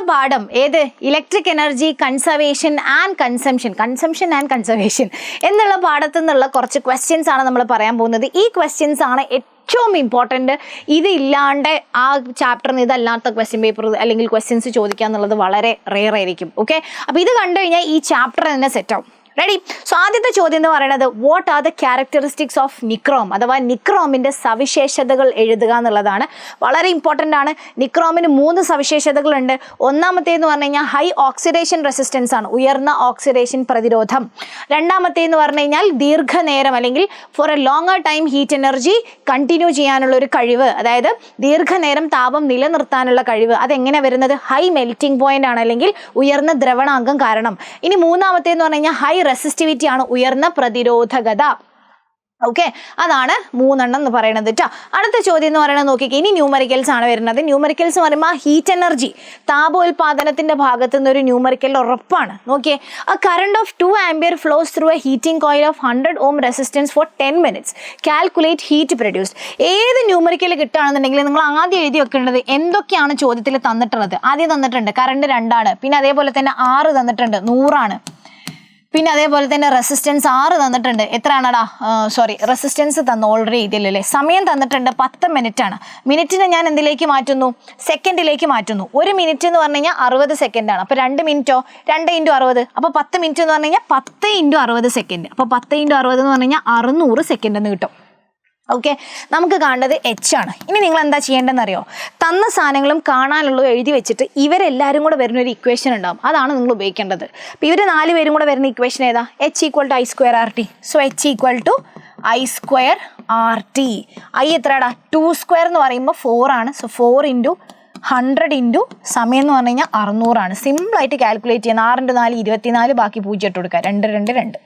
പാഠം ഏത്? Electric energy conservation and consumption എന്നുള്ള പാഠത്തു നിന്നുള്ള കുറച്ച് ക്വസ്റ്റ്യൻസ് ആണ് നമ്മൾ പറയാൻ പോകുന്നത്. ഈ ക്വസ്റ്റ്യൻസ് ആണ് ഏറ്റവും ഇമ്പോർട്ടൻറ്റ്. ഇതില്ലാണ്ട് ആ ചാപ്റ്ററിന് ഇതല്ലാത്ത ക്വസ്റ്റ്യൻ പേപ്പർ അല്ലെങ്കിൽ ക്വസ്റ്റ്യൻസ് ചോദിക്കുക എന്നുള്ളത് വളരെ റെയർ ആയിരിക്കും. ഓക്കെ, അപ്പോൾ ഇത് കണ്ടു കഴിഞ്ഞാൽ ഈ ചാപ്റ്റർ തന്നെ സെറ്റാവും. റെഡി? സോ ആദ്യത്തെ ചോദ്യം എന്ന് പറയുന്നത് what are the characteristics of nichrome, അഥവാ നിക്രോമിൻ്റെ സവിശേഷതകൾ എഴുതുക എന്നുള്ളതാണ്. വളരെ ഇമ്പോർട്ടൻ്റ് ആണ്. നിക്രോമിന് 3 സവിശേഷതകളുണ്ട്. ഒന്നാമത്തേന്ന് പറഞ്ഞു കഴിഞ്ഞാൽ ഹൈ ഓക്സിഡേഷൻ റെസിസ്റ്റൻസ് ആണ്, ഉയർന്ന ഓക്സിഡേഷൻ പ്രതിരോധം. രണ്ടാമത്തേന്ന് പറഞ്ഞു കഴിഞ്ഞാൽ ദീർഘനേരം അല്ലെങ്കിൽ for a longer time heat energy continue ചെയ്യാനുള്ള ഒരു കഴിവ്, അതായത് ദീർഘനേരം താപം നിലനിർത്താനുള്ള കഴിവ്. അതെങ്ങനെ വരുന്നത്? ഹൈ മെൽറ്റിംഗ് പോയിന്റ് ആണ്, അല്ലെങ്കിൽ ഉയർന്ന ദ്രവണാങ്കം കാരണം. ഇനി മൂന്നാമത്തേന്ന് പറഞ്ഞു കഴിഞ്ഞാൽ ഹൈ റെസിസ്റ്റിവിറ്റി ആണ്, ഉയർന്ന പ്രതിരോധകത. ഓക്കെ, അതാണ് 3 എന്ന് പറയുന്നത് കേട്ടോ. അടുത്ത ചോദ്യം എന്ന് പറയുന്നത് നോക്കിക്കേ, ഇനി ന്യൂമറിക്കൽസ് ആണ് വരുന്നത്. ന്യൂമറിക്കൽസ് എന്ന് പറയുമ്പോൾ ഹീറ്റ് എനർജി താപോൽപാദനത്തിന്റെ ഭാഗത്തു നിന്ന് ഒരു ന്യൂമറിക്കൽ ഉറപ്പാണ്. നോക്കിയേ, a current of 2 ampere flows through a heating coil of 100 ohm resistance for 10 minutes. Calculate heat produced. ഏത് ന്യൂമറിക്കൽ കിട്ടുകയാണെന്നുണ്ടെങ്കിൽ നിങ്ങൾ ആദ്യം എഴുതി വെക്കേണ്ടത് എന്തൊക്കെയാണ് ചോദ്യത്തിൽ തന്നിട്ടുള്ളത്. ആദ്യം തന്നിട്ടുണ്ട് കറണ്ട് 2 ആണ്, പിന്നെ അതേപോലെ തന്നെ R തന്നിട്ടുണ്ട് 100 ആണ്, പിന്നെ അതേപോലെ തന്നെ റെസിസ്റ്റൻസ് 6 തന്നിട്ടുണ്ട്. എത്രയാണടാ? റെസിസ്റ്റൻസ് തന്നു ഓൾറെഡി ഇതിലല്ലേ. സമയം തന്നിട്ടുണ്ട് 10 മിനിറ്റ് ആണ്. മിനിറ്റിനെ ഞാൻ എന്തിലേക്ക് മാറ്റുന്നു? സെക്കൻഡിലേക്ക് മാറ്റുന്നു. 1 മിനിറ്റ് എന്ന് പറഞ്ഞു കഴിഞ്ഞാൽ 60 സെക്കൻഡ് ആണ്. അപ്പോൾ 2 മിനിറ്റോ? 2 × 60. അപ്പോൾ 10 മിനിറ്റ് എന്ന് പറഞ്ഞു കഴിഞ്ഞാൽ 10 × 60 സെക്കൻഡ്. അപ്പോൾ 10 × 60 എന്ന് പറഞ്ഞു കഴിഞ്ഞാൽ 600 സെക്കൻഡ് എന്ന് കിട്ടും. ഓക്കെ, നമുക്ക് കാണേണ്ടത് H ആണ്. ഇനി നിങ്ങൾ എന്താ ചെയ്യേണ്ടതെന്ന് അറിയോ? തന്ന സാധനങ്ങളും കാണാനുള്ളത് എഴുതി വെച്ചിട്ട് ഇവരെല്ലാവരും കൂടെ വരുന്ന ഒരു ഇക്വേഷൻ ഉണ്ടാവും, അതാണ് നിങ്ങൾ ഉപയോഗിക്കേണ്ടത്. അപ്പോൾ ഇവർ 4 പേരും കൂടെ വരുന്ന ഇക്വേഷൻ ഏതാ? H = I²RT. So H = I²RT. I എത്രയാടാ? 2² എന്ന് പറയുമ്പോൾ 4 ആണ്. സോ 4 × 100 × സമയം എന്ന് പറഞ്ഞു കഴിഞ്ഞാൽ 600 ആണ്. സിമ്പിളായിട്ട് കാൽക്കുലേറ്റ് ചെയ്യുന്ന 6 × 4 24, ബാക്കി 0 ഇട്ട് കൊടുക്കുക. 2 2 2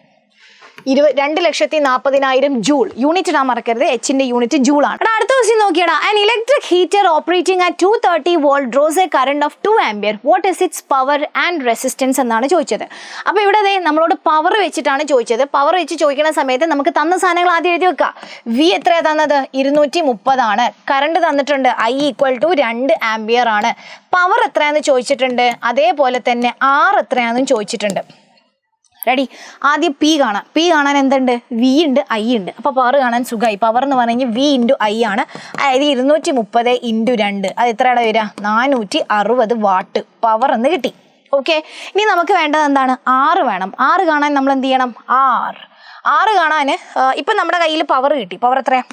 2,40,000 ജൂൾ. യൂണിറ്റ് ഇടാൻ മറക്കരുത്, എച്ചിന്റെ യൂണിറ്റ് ജൂൾ ആണ്. അടുത്ത ക്വസ്റ്റ്യൻ നോക്കിയടാ. An electric heater operating at 230 volt draws a current of 2 ampere. What is its power and resistance എന്നാണ് ചോദിച്ചത്. അപ്പോൾ ഇവിടെ നമ്മളോട് പവർ വെച്ചിട്ടാണ് ചോദിച്ചത്. പവർ വെച്ച് ചോദിക്കുന്ന സമയത്ത് നമുക്ക് തന്ന സാധനങ്ങൾ ആദ്യം എഴുതി വെക്കുക. വി എത്രയാണ് തന്നത്? 230 ആണ്. കറണ്ട് തന്നിട്ടുണ്ട് I = 2 ആംപിയർ ആണ്. പവർ എത്രയാണെന്ന് ചോദിച്ചിട്ടുണ്ട്, അതേപോലെ തന്നെ R എത്രയാണെന്നും ചോദിച്ചിട്ടുണ്ട്. റെഡി? ആദ്യം P കാണാം. P കാണാൻ എന്തുണ്ട്? V ഉണ്ട്, I ഉണ്ട്. അപ്പോൾ പവർ കാണാൻ സുഖമായി. പവർ എന്ന് പറഞ്ഞു കഴിഞ്ഞാൽ V × I ആണ്. അതായത് 230 × 2, അത് എത്രയാണ് വരിക? 460 വാട്ട് പവർ എന്ന് കിട്ടി. ഓക്കെ, ഇനി നമുക്ക് വേണ്ടത് എന്താണ്? R വേണം. R കാണാൻ നമ്മൾ എന്ത് ചെയ്യണം? R കാണാൻ ഇപ്പം നമ്മുടെ കയ്യിൽ പവർ കിട്ടി. പവർ എത്രയാ?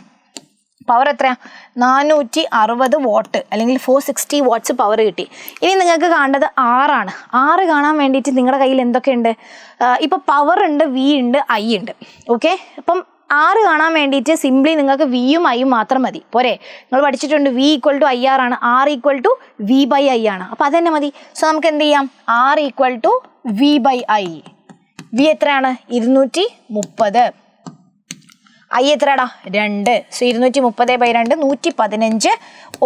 460 വാട്ട് അല്ലെങ്കിൽ 460 വാട്ട്സ് പവർ കിട്ടി. ഇനി നിങ്ങൾക്ക് കാണേണ്ടത് R ആണ്. R കാണാൻ വേണ്ടിയിട്ട് നിങ്ങളുടെ കയ്യിൽ എന്തൊക്കെയുണ്ട്? ഇപ്പോൾ പവർ ഉണ്ട്, V ഉണ്ട്, I ഉണ്ട്. ഓക്കെ, അപ്പം R കാണാൻ വേണ്ടിയിട്ട് സിംപ്ലി നിങ്ങൾക്ക് വിയും ഐയും മാത്രം മതി. പോരെ? നിങ്ങൾ പഠിച്ചിട്ടുണ്ട് V = IR ആണ്, R = V/I ആണ്. അപ്പോൾ അതന്നെ മതി. സോ നമുക്ക് എന്ത് ചെയ്യാം? R = V/I. V എത്രയാണ്? 230. I എത്രടാ? 2. സോ 230/2 115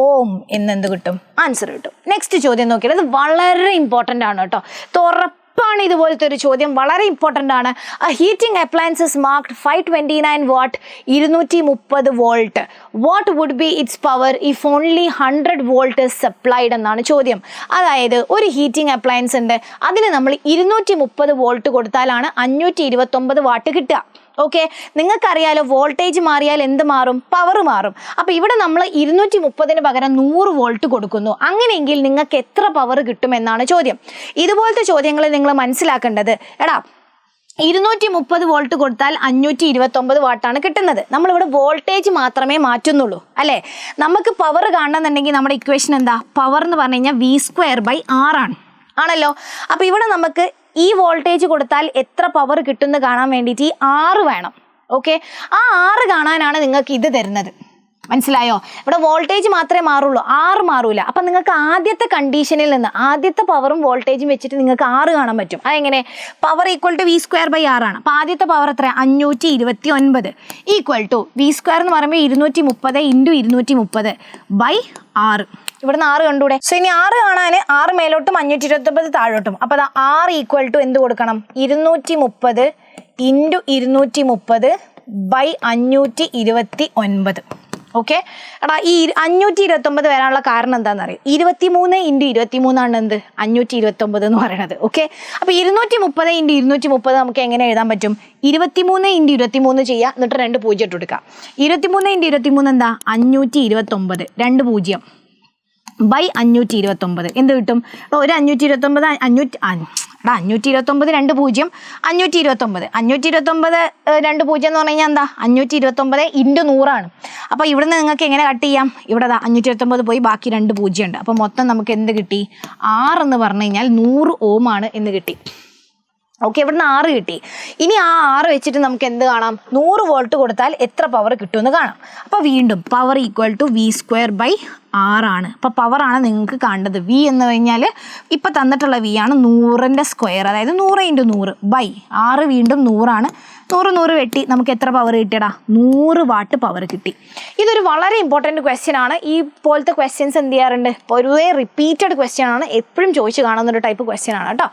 ഓം എന്നെന്ത് കിട്ടും? ആൻസർ കിട്ടും. നെക്സ്റ്റ് ചോദ്യം നോക്കിയാൽ അത് വളരെ ഇമ്പോർട്ടൻ്റ് ആണ് കേട്ടോ. ഉറപ്പാണ് ഇതുപോലത്തെ ഒരു ചോദ്യം, വളരെ ഇമ്പോർട്ടൻ്റ് ആണ്. Heating appliances marked 529 watt 230 volt. What would be its power if only 100 volt supplied എന്നാണ് ചോദ്യം. അതായത് ഒരു ഹീറ്റിംഗ് അപ്ലയൻസ് ഉണ്ട്, അതിന് നമ്മൾ 230 വോൾട്ട് കൊടുത്താലാണ് 529 വാട്ട് കിട്ടുക. ഓക്കെ, നിങ്ങൾക്കറിയാലോ വോൾട്ടേജ് മാറിയാൽ എന്ത് മാറും? പവർ മാറും. അപ്പോൾ ഇവിടെ നമ്മൾ 230 പകരം 100 വോൾട്ട് കൊടുക്കുന്നു. അങ്ങനെയെങ്കിൽ നിങ്ങൾക്ക് എത്ര പവർ കിട്ടുമെന്നാണ് ചോദ്യം. ഇതുപോലത്തെ ചോദ്യങ്ങൾ നിങ്ങൾ മനസ്സിലാക്കേണ്ടത്, എടാ 230 വോൾട്ട് കൊടുത്താൽ 529 വാട്ടാണ് കിട്ടുന്നത്. നമ്മളിവിടെ വോൾട്ടേജ് മാത്രമേ മാറ്റുന്നുള്ളൂ അല്ലേ? നമുക്ക് പവർ കാണണമെന്നുണ്ടെങ്കിൽ നമ്മുടെ ഇക്വേഷൻ എന്താ? പവർ എന്ന് പറഞ്ഞു കഴിഞ്ഞാൽ V²/R ആണ്, ആണല്ലോ. അപ്പോൾ ഇവിടെ നമുക്ക് ഈ വോൾട്ടേജ് കൊടുത്താൽ എത്ര പവർ കിട്ടുമെന്ന് കാണാൻ വേണ്ടിയിട്ട് ഈ R വേണം. ഓക്കെ, ആ R കാണാനാണ് നിങ്ങൾക്ക് ഇത് തരുന്നത്. മനസ്സിലായോ? ഇവിടെ വോൾട്ടേജ് മാത്രമേ മാറുള്ളൂ, R മാറൂല. അപ്പം നിങ്ങൾക്ക് ആദ്യത്തെ കണ്ടീഷനിൽ നിന്ന് ആദ്യത്തെ പവറും വോൾട്ടേജും വെച്ചിട്ട് നിങ്ങൾക്ക് R കാണാൻ പറ്റും. അതെങ്ങനെ? പവർ = V²/R ആണ്. അപ്പോൾ ആദ്യത്തെ പവർ എത്ര? 529 = V² എന്ന് പറയുമ്പോൾ 230 × 230/R. ഇവിടുന്ന് 6 കണ്ടൂടെ? സോ ഇനി 6 കാണാൻ 6 മേലോട്ടും 529 താഴോട്ടും. അപ്പോൾ അത് R = എന്ത് കൊടുക്കണം? 230 × 230/529. ഓക്കെ എടാ ഈ 529 വരാനുള്ള കാരണം എന്താണെന്ന് അറിയാം 23 × 23 എന്ത് 529 എന്ന് പറയുന്നത് ഓക്കെ അപ്പോൾ 230 × 230 നമുക്ക് എങ്ങനെ എഴുതാൻ പറ്റും 23 × 23 ചെയ്യുക എന്നിട്ട് 2 0 ഇട്ട് കൊടുക്കുക 23 × 23 എന്താ 529 2 0 ബൈ 529 എന്ത് കിട്ടും ഒരു 529 529 2 0 529 529 2 0 എന്ന് പറഞ്ഞു കഴിഞ്ഞാൽ എന്താ 529 × 100 അപ്പോൾ ഇവിടുന്ന് നിങ്ങൾക്ക് എങ്ങനെ കട്ട് ചെയ്യാം ഇവിടെ 529 പോയി ബാക്കി 2 0 ഉണ്ട് അപ്പോൾ മൊത്തം നമുക്ക് എന്ത് കിട്ടി 6 എന്ന് പറഞ്ഞു കഴിഞ്ഞാൽ 100 ഓം ആണ് എന്ന് കിട്ടി ഓക്കെ ഇവിടുന്ന് 6 കിട്ടി ഇനി ആ 6 വെച്ചിട്ട് നമുക്ക് എന്ത് കാണാം 100 വോൾട്ട് കൊടുത്താൽ എത്ര പവർ കിട്ടുമെന്ന് കാണാം അപ്പോൾ വീണ്ടും പവർ = V² 6 ആണ് അപ്പോൾ പവറാണ് നിങ്ങൾക്ക് കാണേണ്ടത് വി എന്ന് കഴിഞ്ഞാൽ ഇപ്പം തന്നിട്ടുള്ള വി ആണ് 100ൻ്റെ സ്ക്വയർ അതായത് 100 × 100 ബൈ 6 വീണ്ടും 100 ആണ് 100 വെട്ടി നമുക്ക് എത്ര പവർ കിട്ടിയടാ 100 വാട്ട് പവർ കിട്ടി ഇതൊരു വളരെ ഇമ്പോർട്ടൻറ്റ് ക്വസ്റ്റ്യൻ ആണ് ഈ പോലത്തെ ക്വസ്റ്റ്യൻസ് എന്ത് ചെയ്യാറുണ്ട് പൊതുവേ റിപ്പീറ്റഡ് ക്വസ്റ്റ്യൻ ആണ് എപ്പോഴും ചോദിച്ച് കാണുന്ന ഒരു ടൈപ്പ് ക്വസ്റ്റ്യൻ ആണ് കേട്ടോ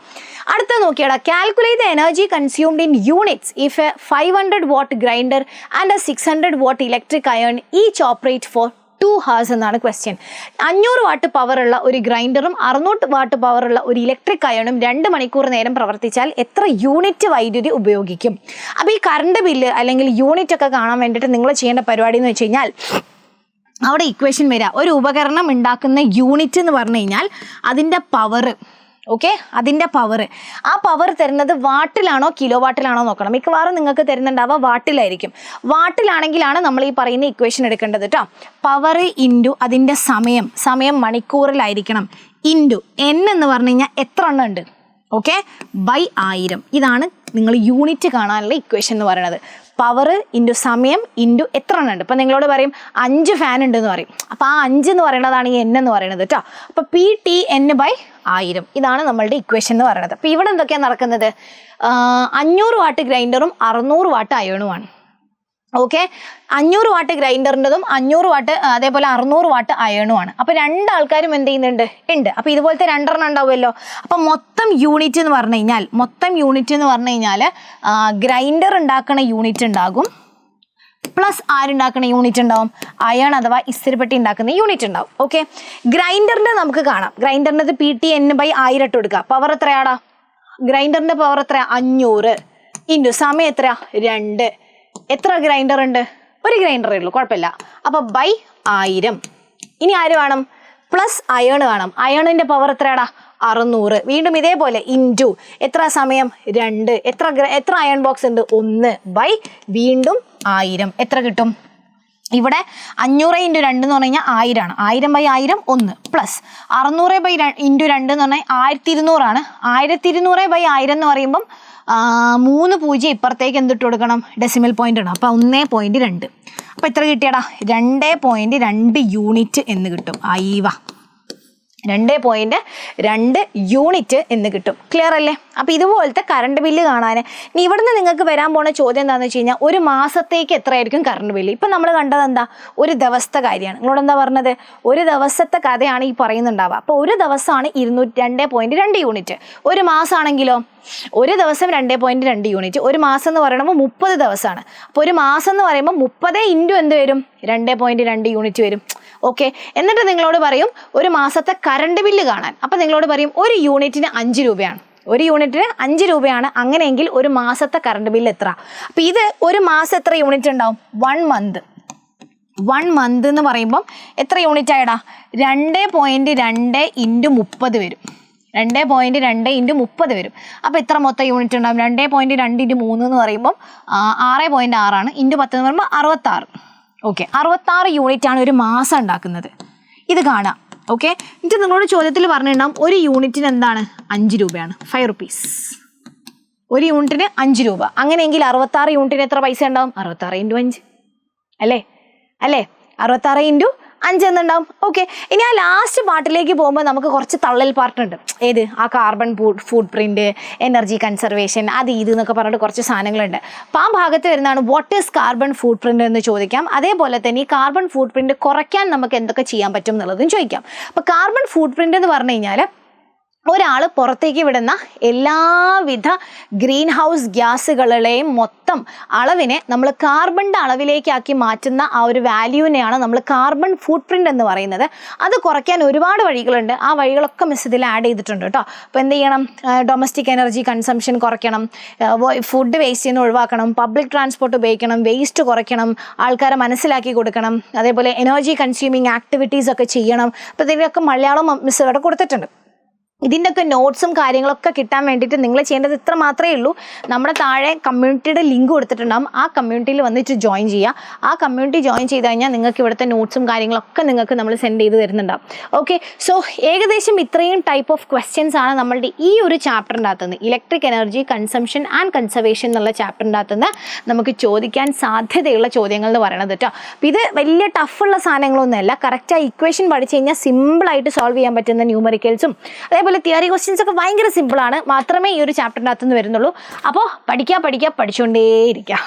അടുത്ത നോക്കിയടാ calculate the energy consumed in units if a 500 watt grinder and a 600 watt electric iron each operate for 2 hours എന്നാണ് ക്വസ്റ്റ്യൻ 500 വാട്ട് പവറുള്ള ഒരു ഗ്രൈൻഡറും 600 വാട്ട് പവറുള്ള ഒരു ഇലക്ട്രിക് അയണും 2 മണിക്കൂർ നേരം പ്രവർത്തിച്ചാൽ എത്ര യൂണിറ്റ് വൈദ്യുതി ഉപയോഗിക്കും അപ്പോൾ ഈ കറണ്ട് ബില്ല് അല്ലെങ്കിൽ യൂണിറ്റ് ഒക്കെ കാണാൻ വേണ്ടിയിട്ട് നിങ്ങൾ ചെയ്യേണ്ട പരിപാടി എന്ന് വെച്ച് കഴിഞ്ഞാൽ അവിടെ ഇക്വേഷൻ വരിക ഒരു ഉപകരണം ഉണ്ടാക്കുന്ന യൂണിറ്റ് എന്ന് പറഞ്ഞു കഴിഞ്ഞാൽ അതിൻ്റെ പവർ ഓക്കെ അതിൻ്റെ പവർ ആ പവർ തരുന്നത് വാട്ടിലാണോ കിലോ വാട്ടിലാണോ നോക്കണം മിക്കവാറും നിങ്ങൾക്ക് തരുന്നുണ്ടാവുക വാട്ടിലായിരിക്കും വാട്ടിലാണെങ്കിലാണ് നമ്മൾ ഈ പറയുന്ന ഇക്വേഷൻ എടുക്കേണ്ടത് കേട്ടോ പവർ ഇൻറ്റു അതിൻ്റെ സമയം മണിക്കൂറിലായിരിക്കണം ഇൻറ്റു എൻ എന്ന് പറഞ്ഞു കഴിഞ്ഞാൽ എത്ര എണ്ണം ഉണ്ട് ഓക്കെ ബൈ 1000 ഇതാണ് നിങ്ങൾ യൂണിറ്റ് കാണാനുള്ള ഇക്വേഷൻ എന്ന് പറയുന്നത് പവർ ഇൻറ്റു സമയം ഇൻറ്റു എത്ര എണ്ണം ഉണ്ട് ഇപ്പം നിങ്ങളോട് പറയും 5 ഫാൻ ഉണ്ടെന്ന് പറയും അപ്പോൾ ആ 5 എന്ന് പറയുന്നതാണ് ഈ എൻ എന്ന് പറയുന്നത് കേട്ടോ അപ്പോൾ PT/N/1000 ഇതാണ് നമ്മളുടെ ഇക്വേഷൻ എന്ന് പറയുന്നത് അപ്പോൾ ഇവിടെ എന്തൊക്കെയാണ് നടക്കുന്നത് 500 വാട്ട് ഗ്രൈൻഡറും 600 വാട്ട് അയണുമാണ് ഓക്കെ 500 വാട്ട് ഗ്രൈൻഡറിൻ്റെതും 500 വാട്ട് അതേപോലെ 600 വാട്ട് അയണുമാണ് അപ്പോൾ 2 ആൾക്കാരും എന്ത് ചെയ്യുന്നുണ്ട് ഉണ്ട് അപ്പോൾ ഇതുപോലത്തെ 2 എണ്ണം ഉണ്ടാവുമല്ലോ അപ്പോൾ മൊത്തം യൂണിറ്റ് എന്ന് പറഞ്ഞു കഴിഞ്ഞാൽ ഗ്രൈൻഡർ ഉണ്ടാക്കുന്ന യൂണിറ്റ് ഉണ്ടാകും പ്ലസ് ആരുണ്ടാക്കുന്ന യൂണിറ്റ് ഉണ്ടാവും അയൺ അഥവാ ഇസ്തിരിപ്പെട്ടി ഉണ്ടാക്കുന്ന യൂണിറ്റ് ഉണ്ടാവും ഓക്കെ ഗ്രൈൻഡറിൻ്റെ നമുക്ക് കാണാം ഗ്രൈൻഡറിൻ്റെ PT/N/1000 ഇട്ട് കൊടുക്കുക പവർ എത്രയാടാ ഗ്രൈൻഡറിൻ്റെ പവർ എത്രയാ 500 ഇൻറ്റു സമയം എത്രയാ 2 എത്ര ഗ്രൈൻഡർ ഉണ്ട് ഒരു ഗ്രൈൻഡറേ ഉള്ളൂ കുഴപ്പമില്ല അപ്പോൾ ബൈ 1000 ഇനി ആര് വേണം പ്ലസ് അയൺ വേണം അയണിൻ്റെ പവർ എത്രയാടാ 600 വീണ്ടും ഇതേപോലെ ഇൻറ്റു എത്ര സമയം 2 എത്ര അയൺ ബോക്സ് ഉണ്ട് 1 ബൈ വീണ്ടും 1000 എത്ര കിട്ടും ഇവിടെ 500 × 2 എന്ന് പറഞ്ഞു കഴിഞ്ഞാൽ 1000 ആണ് 1000/1000 1 പ്ലസ് 600 × 2 എന്ന് പറഞ്ഞാൽ 1200 ആണ് 1200/1000 എന്ന് പറയുമ്പം 3 0 ഇപ്പുറത്തേക്ക് എന്തിട്ട് കൊടുക്കണം ഡെസിമൽ പോയിന്റ് ആണ് അപ്പോൾ 1.2 അപ്പോൾ എത്ര കിട്ടിയടാ 2.2 യൂണിറ്റ് എന്ന് കിട്ടും 2.2 യൂണിറ്റ് എന്ന് കിട്ടും ക്ലിയർ അല്ലേ അപ്പോൾ ഇതുപോലത്തെ കറണ്ട് ബില്ല് കാണാൻ ഇനി ഇവിടുന്ന് നിങ്ങൾക്ക് വരാൻ പോണ ചോദ്യം എന്താണെന്ന് വെച്ച് കഴിഞ്ഞാൽ ഒരു മാസത്തേക്ക് എത്രയായിരിക്കും കറണ്ട് ബില്ല് ഇപ്പം നമ്മൾ കണ്ടത് എന്താ ഒരു ദിവസത്തെ കാര്യമാണ് നിങ്ങളോട് എന്താ പറഞ്ഞത് ഒരു ദിവസത്തെ കഥയാണ് ഈ പറയുന്നുണ്ടാവുക അപ്പോൾ ഒരു ദിവസമാണ് 2.2 യൂണിറ്റ് ഒരു മാസമാണെങ്കിലോ ഒരു ദിവസം 2.2 യൂണിറ്റ് ഒരു മാസം എന്ന് പറയുമ്പോൾ 30 ദിവസമാണ് അപ്പോൾ ഒരു മാസം എന്ന് പറയുമ്പോൾ 30 ഇൻറ്റു എന്ത് വരും 2.2 യൂണിറ്റ് വരും ഓക്കെ എന്നിട്ട് നിങ്ങളോട് പറയും ഒരു മാസത്തെ കറണ്ട് ബില്ല് കാണാൻ അപ്പോൾ നിങ്ങളോട് പറയും ഒരു യൂണിറ്റിന് 5 രൂപയാണ് ഒരു യൂണിറ്റിന് 5 രൂപയാണ് അങ്ങനെയെങ്കിൽ ഒരു മാസത്തെ കറണ്ട് ബില്ല് എത്ര അപ്പോൾ ഇത് ഒരു മാസം എത്ര യൂണിറ്റ് ഉണ്ടാവും 1 മന്ത് എന്ന് പറയുമ്പം എത്ര യൂണിറ്റ് ആയിടാ 2.2 × 30 വരും 2.2 × 30 വരും അപ്പോൾ എത്ര മൊത്തം യൂണിറ്റ് ഉണ്ടാവും 2.2 × 3 എന്ന് പറയുമ്പം 6.6 ആണ് × 10 എന്ന് പറയുമ്പോൾ 66 ഓക്കെ 66 യൂണിറ്റ് ആണ് ഒരു മാസം ഉണ്ടാക്കുന്നത് ഇത് കാണാം ഓക്കെ എന്നിട്ട് നിങ്ങളോട് ചോദ്യത്തിൽ പറഞ്ഞിട്ടുണ്ടാവും ഒരു യൂണിറ്റിന് എന്താണ് 5 രൂപയാണ് 5 rupees ഒരു യൂണിറ്റിന് 5 രൂപ അങ്ങനെയെങ്കിൽ 66 യൂണിറ്റിന് എത്ര പൈസ ഉണ്ടാവും 66 × 5 അല്ലേ 66 × 5 എന്നുണ്ടാവും ഓക്കെ ഇനി ആ ലാസ്റ്റ് പാർട്ടിലേക്ക് പോകുമ്പോൾ നമുക്ക് കുറച്ച് തള്ളൽ പാർട്ടുണ്ട് ഏത് ആ carbon footprint energy conservation അത് എന്നൊക്കെ പറഞ്ഞിട്ട് കുറച്ച് സാധനങ്ങളുണ്ട് അപ്പോൾ ആ ഭാഗത്ത് വരുന്നതാണ് what is carbon footprint എന്ന് ചോദിക്കാം അതേപോലെ തന്നെ ഈ കാർബൺ ഫുട് പ്രിന്റ് കുറയ്ക്കാൻ നമുക്ക് എന്തൊക്കെ ചെയ്യാൻ പറ്റും എന്നുള്ളതും ചോദിക്കാം അപ്പോൾ കാർബൺ ഫുട് പ്രിന്റ് എന്ന് പറഞ്ഞു കഴിഞ്ഞാൽ ഒരാൾ പുറത്തേക്ക് വിടുന്ന എല്ലാവിധ ഗ്രീൻ ഹൗസ് ഗ്യാസുകളെയും മൊത്തം അളവിനെ നമ്മൾ കാർബണിൻ്റെ അളവിലേക്കാക്കി മാറ്റുന്ന ആ ഒരു വാല്യൂവിനെയാണ് നമ്മൾ കാർബൺ ഫുട് പ്രിൻ്റ് എന്ന് പറയുന്നത്. അത് കുറയ്ക്കാൻ ഒരുപാട് വഴികളുണ്ട്. ആ വഴികളൊക്കെ മിസ് ഇതിൽ ആഡ് ചെയ്തിട്ടുണ്ട് കേട്ടോ. അപ്പോൾ എന്ത് ചെയ്യണം? ഡൊമസ്റ്റിക് എനർജി കൺസംഷൻ കുറയ്ക്കണം, ഫുഡ് വേസ്റ്റ് ചെയ്യുന്ന ഒഴിവാക്കണം, പബ്ലിക് ട്രാൻസ്പോർട്ട് ഉപയോഗിക്കണം, വേസ്റ്റ് കുറയ്ക്കണം, ആൾക്കാരെ മനസ്സിലാക്കി കൊടുക്കണം, അതേപോലെ എനർജി കൺസ്യൂമിങ് ആക്ടിവിറ്റീസ് ഒക്കെ ചെയ്യണം. അപ്പോൾ ഇതിലൊക്കെ മലയാളം മിസ് ഇവിടെ കൊടുത്തിട്ടുണ്ട്. ഇതിൻ്റെയൊക്കെ നോട്ട്സും കാര്യങ്ങളൊക്കെ കിട്ടാൻ വേണ്ടിയിട്ട് നിങ്ങൾ ചെയ്യേണ്ടത് ഇത്ര മാത്രമേ ഉള്ളൂ. നമ്മുടെ താഴെ കമ്മ്യൂണിറ്റിയുടെ ലിങ്ക് കൊടുത്തിട്ടുണ്ടാകും. ആ കമ്മ്യൂണിറ്റിയിൽ വന്നിട്ട് ജോയിൻ ചെയ്യുക. ആ കമ്മ്യൂണിറ്റി ജോയിൻ ചെയ്ത് കഴിഞ്ഞാൽ നിങ്ങൾക്ക് ഇവിടുത്തെ നോട്ട്സും കാര്യങ്ങളൊക്കെ നിങ്ങൾക്ക് നമ്മൾ സെൻഡ് ചെയ്ത് തരുന്നുണ്ടാവും. ഓക്കെ, സോ ഏകദേശം ഇത്രയും ടൈപ്പ് ഓഫ് ക്വസ്റ്റ്യൻസ് ആണ് നമ്മളുടെ ഈ ഒരു ചാപ്റ്ററിൻ്റെ അകത്തുനിന്ന്, electric energy consumption and conservation എന്നുള്ള ചാപ്റ്ററിൻ്റെ അകത്തുനിന്ന് നമുക്ക് ചോദിക്കാൻ സാധ്യതയുള്ള ചോദ്യങ്ങൾ എന്ന് പറയുന്നത് കേട്ടോ. അപ്പോൾ ഇത് വലിയ ടഫുള്ള സാധനങ്ങളൊന്നുമല്ല. കറക്റ്റ് ആ ഇക്വേഷൻ പഠിച്ചു കഴിഞ്ഞാൽ സിമ്പിളായിട്ട് സോൾവ് ചെയ്യാൻ പറ്റുന്ന ന്യൂമറിക്കൽസും അതേപോലെ തിയറി ക്വസ്റ്റ്യൻസ് ഒക്കെ ഭയങ്കര സിമ്പിളാണ്. മാത്രമേ ഈ ഒരു ചാപ്റ്ററിൻ്റെ അകത്തുനിന്ന് വരുന്നുള്ളൂ. അപ്പോൾ പഠിച്ചുകൊണ്ടേയിരിക്കുക.